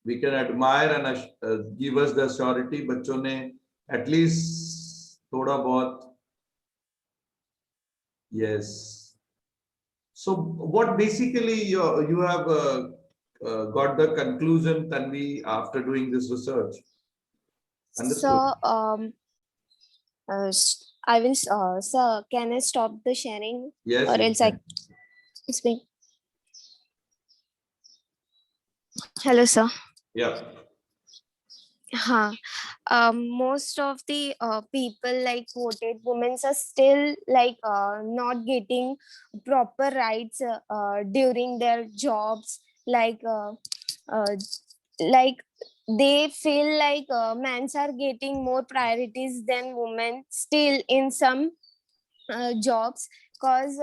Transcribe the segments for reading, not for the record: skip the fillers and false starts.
we can admire and give us the surety. बच्चों ने at least थोड़ा बहुत, yes. So what basically you have got the conclusion, Tanvi, after doing this research? Understood. So I will sir, can I stop the sharing? Yes. Or else I speak. Hello, sir. Yeah. Most of the people like voted women are still like not getting proper rights during their jobs, uh, like they feel like men are getting more priorities than women still in some jobs, because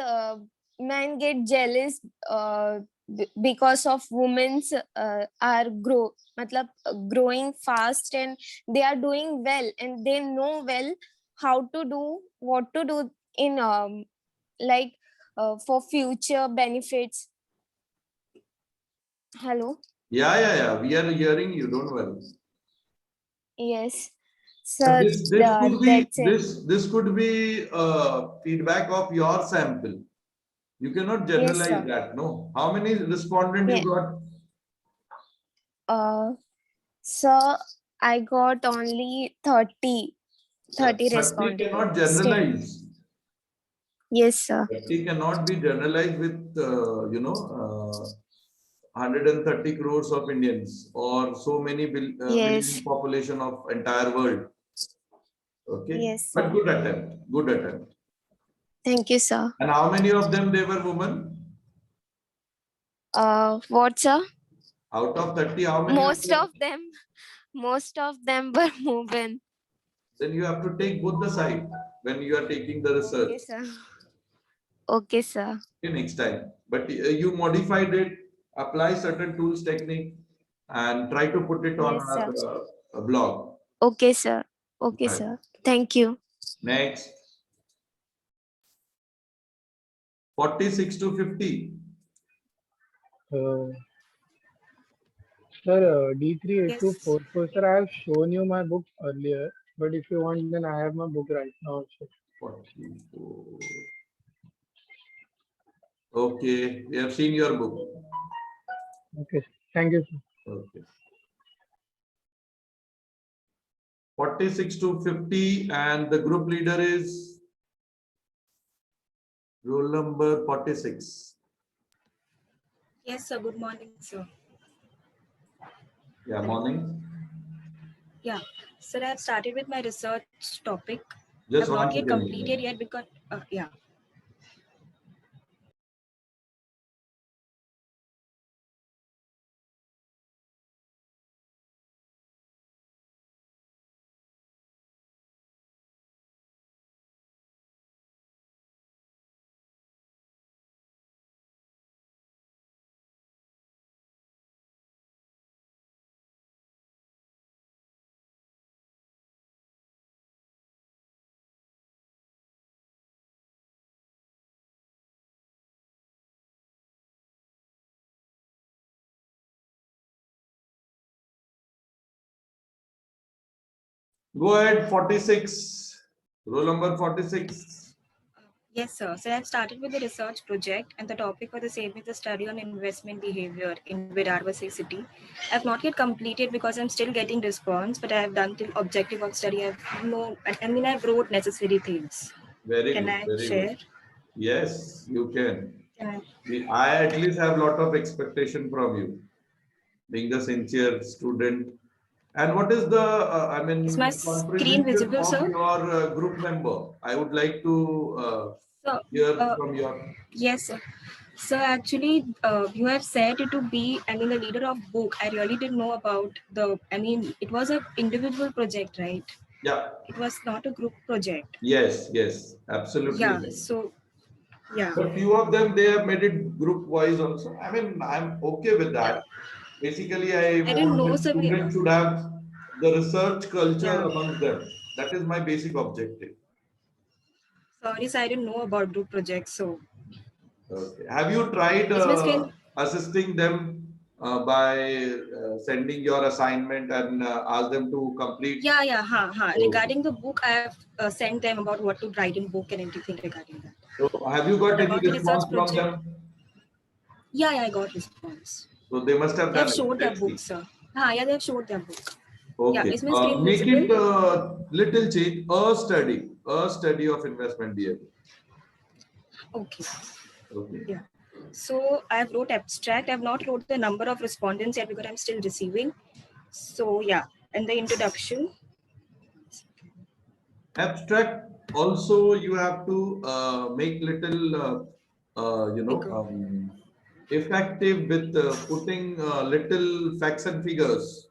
men get jealous because of women's are growing fast, and they are doing well, and they know well how to do what to do in like for future benefits. Hello. Yeah. We are hearing you. Don't worry. Yes. But So this could be that's it. this could be feedback of your sample. You cannot Yes, generalize sir. that. No. How many respondents Yeah. you got? So I got only 30 30 respondents cannot still. generalize. Yes, sir. 30 cannot be generalized with 130 crores of Indians or so many Yes. million population of entire world. Okay, Yes, but sir. good attempt. Good attempt. Thank you, sir. And how many of them they were women? What, sir? Out of 30, how many of them? Most of them were women. Then you have to take both the side when you are taking the research. Okay, sir. Okay, sir. Okay, next time. But you modified it, apply certain tools, technique, and try to put it on Yes, sir. our blog. Okay, sir. Okay, Right. sir. Thank you. Next. 46 to 50. Sir, D38244, sir, I have shown you my book earlier, but if you want, then I have my book right now. Sir. 44. Okay, we have seen your book. Okay, thank you, sir. Okay. 46 to 50, and the group leader is roll number 46. Yes, sir. Good morning, sir. Yeah, morning. Yeah, sir, I have started with my research topic. Just I have not one yet second. completed yet because, yeah. Go ahead, 46. Roll number 46. Yes, sir. So I have started with the research project, and the topic for the same is the study on investment behavior in Vidarvasi city. I have not yet completed because I'm still getting response, but I have done the objective of study. I've wrote necessary things. Very Can good. I Very share? good. Yes, you can. Can I at least have a lot of expectation from you, being a sincere student. And what is the, Is my screen contribution visible, of sir? your group member? I would like to So, hear from your. yes, sir. So actually, you have said it to be, the leader of book. I really didn't know about it was an individual project, right? Yeah. It was not a group project. Yes, absolutely. Yeah, Right. so, yeah. But few of them, they have made it group wise also. I mean, I'm okay with that. Basically, I I didn't want know, that sir. students should have the research culture Yeah. among them. That is my basic objective. Sorry, sir, I didn't know about group projects. So, Okay. Have you tried is my screen? assisting them by sending your assignment and ask them to complete? Regarding the book, I have sent them about what to write in book and everything regarding that. So have you got But any about the research response from project, them? I got response. So they must have They have done showed it. their Let's book, see. sir. Yeah, they have showed their book. Okay. Is my screen Make visible? it little change. A study of investment behavior. Okay. Okay. Yeah. So I have wrote abstract. I have not wrote the number of respondents yet because I'm still receiving. So yeah, and the introduction. Abstract also you have to make little Bigger. effective with putting little facts and figures.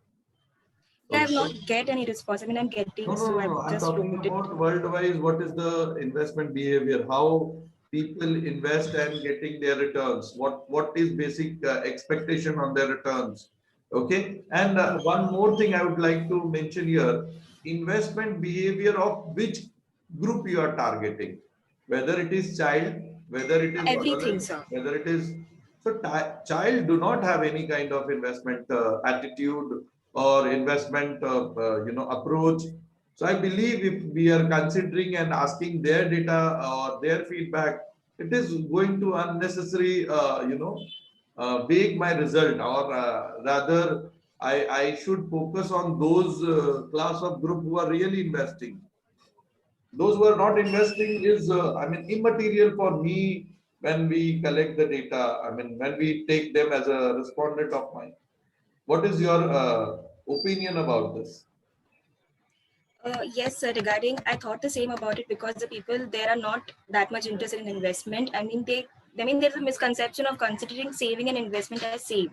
I have not Okay. get any response. I mean, I'm getting, so No. I've I'm just talking wrote it. about worldwide. What is the investment behavior? How people invest and getting their returns? What is basic expectation on their returns? Okay. And one more thing I would like to mention here: investment behavior of which group you are targeting, whether it is child, whether it is Everything, adolescent, sir. whether it is so. Child do not have any kind of investment attitude or investment approach. So I believe if we are considering and asking their data or their feedback, it is going to unnecessary make my result, or rather I should focus on those class of group who are really investing. Those who are not investing is immaterial for me. When we collect the data, when we take them as a respondent of mine. What is your opinion about this? Yes, sir. Regarding, I thought the same about it because the people there are not that much interested in investment. There's a misconception of considering saving and investment as same.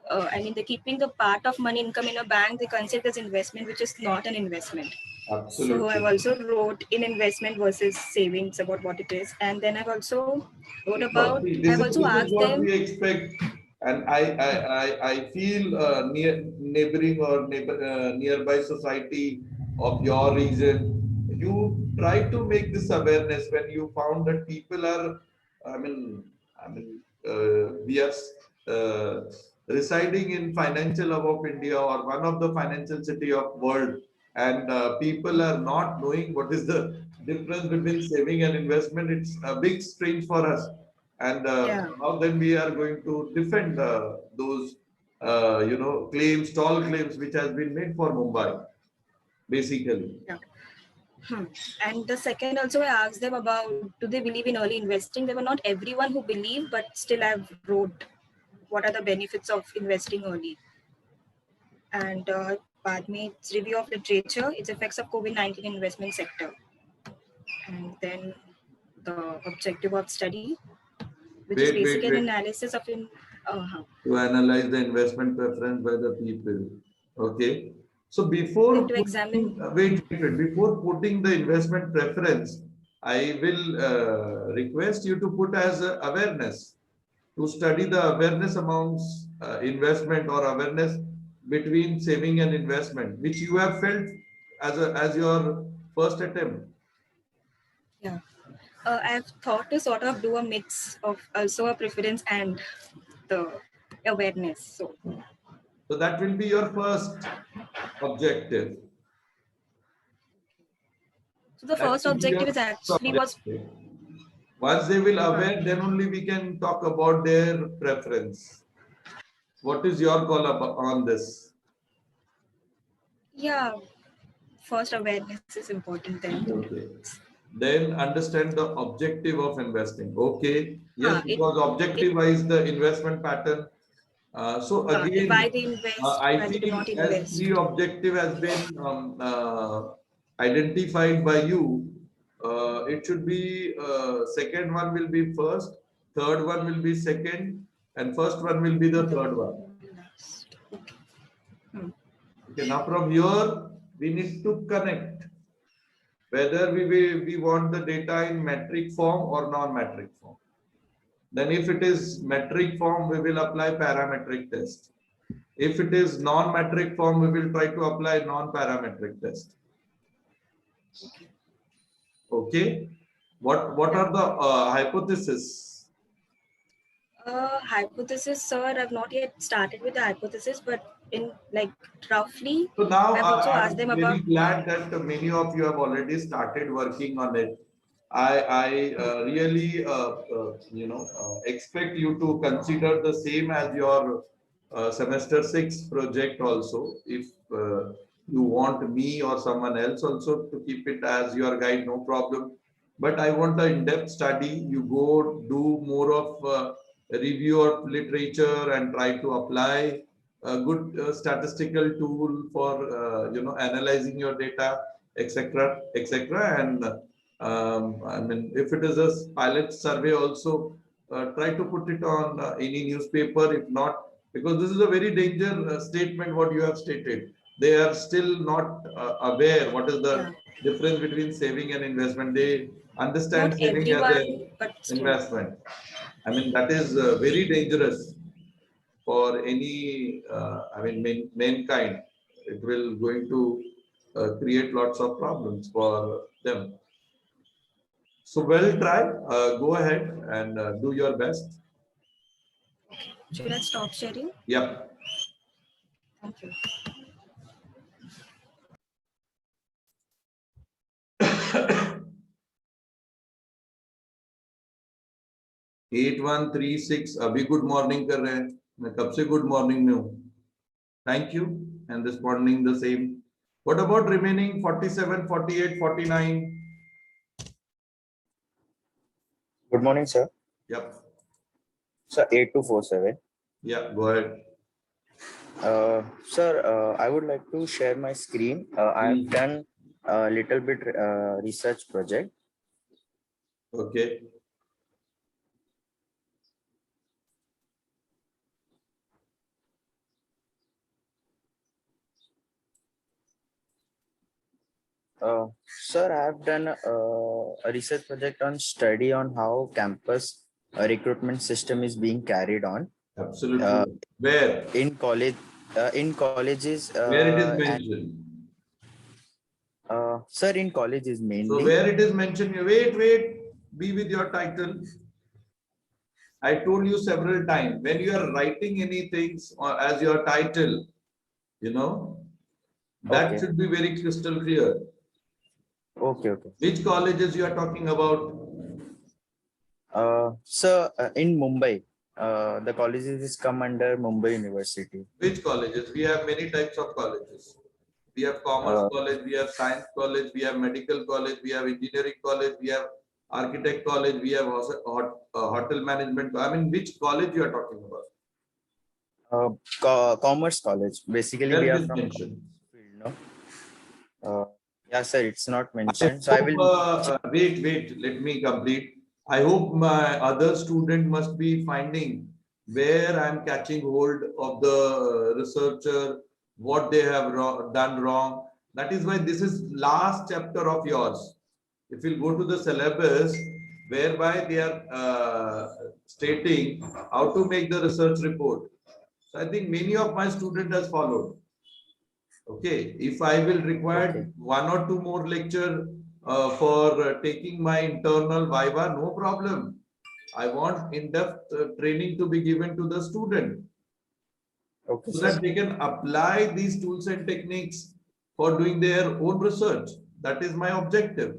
They're keeping the part of money income in a bank. They consider as investment, which is not an investment. So I've Absolutely. also wrote in investment versus savings about what it is, and then I've also wrote No, about. see, I've also this is asked what them. we expect, and I feel neighboring or nearby society of your region. You try to make this awareness when you found that people are, I mean, we are uh, residing in financial hub of India or one of the financial city of world, and people are not knowing what is the difference between saving and investment. It's a big strange for us, and Yeah. how then we are going to defend those claims, tall claims which has been made for Mumbai, basically. Yeah. And the second also, I asked them about do they believe in early investing. They were not everyone who believe, but still I've wrote what are the benefits of investing early. And Padme's review of literature, its effects of COVID-19 investment sector. And then the objective of study, which is basic and Wait. analysis of To analyze the investment preference by the people. Okay. So then before to examine. putting, before putting the investment preference, I will request you to put as awareness, to study the awareness amongst investment or awareness between saving and investment, which you have felt as your first attempt. Yeah. I've thought to sort of do a mix of also a preference and the awareness. So that will be your first objective. So the That first will be your objective is first actually was. objective. Once they will Huh. aware, then only we can talk about their preference. What is your call on this? Yeah, first awareness is important then. Okay. Then understand the objective of investing. Okay. Yes, It because objective is the investment pattern. So why again, they invest, I why they do feel not as invest. three objective has been identified by you, it should be second one will be first, third one will be second, and first one will be the third one. Okay. Hmm. Okay, now from here we need to connect whether we want the data in metric form or non-metric form. Then if it is metric form, we will apply parametric test. If it is non-metric form, we will try to apply non-parametric test. Okay. What are the hypotheses? Hypothesis, sir. I've not yet started with the hypothesis, but in like roughly, So now I've also asked I'm them very about. glad that many of you have already started working on it. I really expect you to consider the same as your semester 6 project also. If you want me or someone else also to keep it as your guide, no problem. But I want an in-depth study. You go do more of review of literature and try to apply a good statistical tool for analyzing your data, etc., etc. And I mean, if it is a pilot survey, also try to put it on any newspaper. If not, because this is a very dangerous statement what you have stated. They are still not aware what is the Yeah, difference between saving and investment. They not understand saving as everyone, an but still. investment. I mean, that is very dangerous for any, I mean, mankind. It will going to create lots of problems for them. So well try. Go ahead and do your best. Should I stop sharing? Yep. Thank you. 8136 अभी good morning कर रहे हैं. मैं कब से good morning में हूँ. Thank you and responding the same. What about remaining 47, 48, 49? Good morning, sir. Yep. Sir, 8247. Yeah, go ahead. Sir, I would like to share my screen. I have done a little bit research project. Okay. Sir, I have done a research project on study on how campus recruitment system is being carried on Absolutely. Where? in college, in colleges. Where it is And, mentioned. sir, in colleges So mainly. where it is mentioned, wait, be with your title. I told you several times, when you are writing anything as your title, that Okay. should be very crystal clear. Okay. Which colleges you are talking about? Sir, in Mumbai, the colleges is come under Mumbai University. Which colleges? We have many types of colleges. We have commerce college, we have science college, we have medical college, we have engineering college, we have architect college, we have hotel management. I mean, which college you are talking about? Commerce college. Basically, Where we it are is from mentioned? field, no? Yeah, sir, it's not mentioned. So I will. Wait, let me complete. I hope my other student must be finding where I'm catching hold of the researcher, what they have done wrong. That is why this is last chapter of yours. If you go to the syllabus, whereby they are stating how to make the research report. So I think many of my students has followed. Okay, if I will require one or two more lecture for taking my internal viva, no problem. I want in-depth training to be given to the student Okay, so sir. that they can apply these tools and techniques for doing their own research. That is my objective.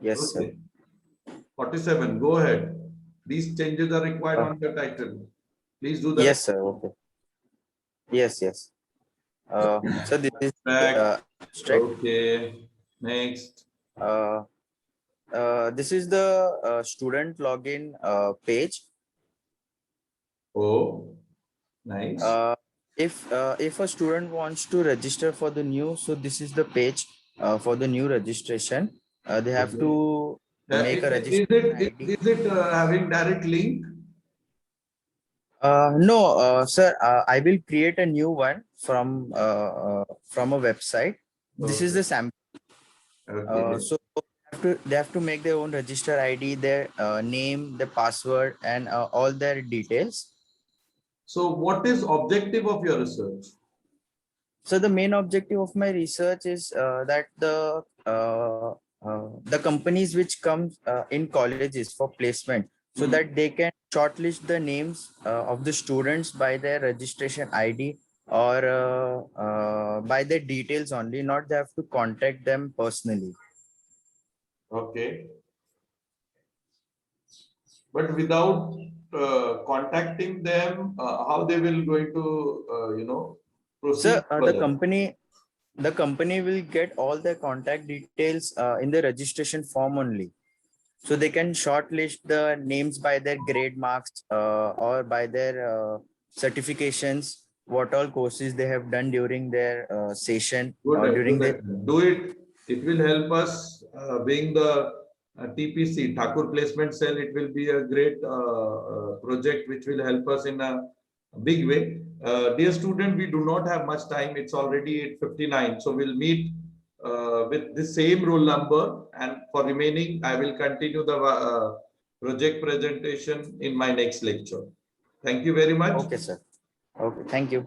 Yes, Okay. sir. 47, go ahead. These changes are required on your title. Please do that. Yes, sir. Okay. Yes. So this is Back. abstract. Okay. Next. This is the student login page. Oh, nice. If a student wants to register for the new, so this is the page for the new registration. They have to make a registration ID. Is it having direct link? No, sir. I will create a new one from a website. This is the sample. Okay. So they have to make their own register ID, their name, the password, and all their details. So what is objective of your research? So the main objective of my research is that the companies which come in colleges for placement, so that they can shortlist the names of the students by their registration ID or by their details only, not they have to contact them personally. Okay. But without contacting them, how they will going to, proceed Sir, further? the company will get all their contact details in the registration form only. So they can shortlist the names by their grade marks or by their certifications, what all courses they have done during their session or during their. Good. Do it. It will help us being the TPC, Thakur Placement Cell. It will be a great project which will help us in a big way. Dear student, we do not have much time. It's already 8:59. So we'll meet with the same roll number. And for remaining, I will continue the project presentation in my next lecture. Thank you very much. Okay, sir. Okay, thank you.